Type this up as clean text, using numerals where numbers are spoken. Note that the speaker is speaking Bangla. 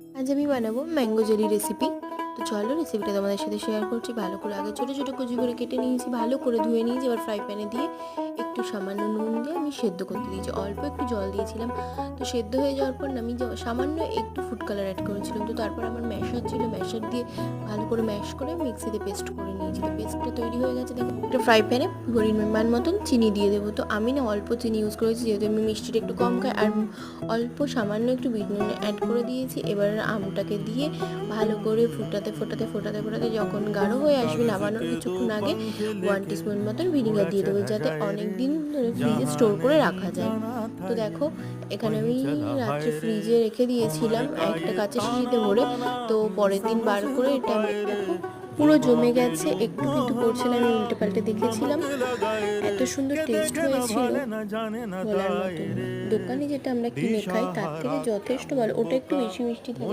আজ আমি বানাবো ম্যাঙ্গো জেলি রেসিপি। তো চলো রেসিপিটা তোমাদের সাথে শেয়ার করছি। ভালো করে আগে ছোটো ছোটো কুচি করে কেটে নিয়েছি, ভালো করে ধুয়ে নিয়েছি। এবার ফ্রাই প্যানে দিয়ে একটু সামান্য নুন দিয়ে আমি সেদ্ধ করতে দিয়েছি। অল্প একটু জল দিয়েছিলাম। তো সেদ্ধ হয়ে যাওয়ার পর আমি সামান্য একটু ফুড কালার অ্যাড করেছিলাম। তো তারপর আমার ম্যাশার ছিল, ম্যাশার দিয়ে ভালো করে ম্যাশ করে মিক্সিতে পেস্ট করে নিয়েছি। তো পেস্টটা তৈরি হয়ে গেছে। দেখো একটা ফ্রাই প্যানে পরিমাণ মতন চিনি দিয়ে দেবো। তো আমি না অল্প চিনি ইউজ করেছি, যেহেতু আমি মিষ্টিটা একটু কম খাই। আর অল্প সামান্য একটু বিট নুন অ্যাড করে দিয়েছি। এবার আমটাকে দিয়ে ভালো করে ফোটাতে ফোটাতে ফোটাতে ফোটাতে যখন গাঢ় হয়ে আসবে, নামানোর কিছুক্ষণ আগে 1 টিস্পুন মতন ভিনিগার দিয়ে দেবো, যাতে অনেক দিন ধরে ফ্রিজে স্টোর করে রাখা যায়। তো দেখো এখানে আমি রাত্রে ফ্রিজে রেখে দিয়েছিলাম একটা কাঁচের শিশিতে ভরে। তো পরের দিন বার করে এটা দেখো পুরো জমে গেছে, একটু কিন্তু পড়ছে না। আমি উল্টে পাল্টে দেখেছিলাম, এত সুন্দর টেস্ট হয়েছিল বলার মতো। দোকানে যেটা আমরা কিনে খাই তার থেকে যথেষ্ট ভালো। ওটা একটু বেশি মিষ্টি থাকে।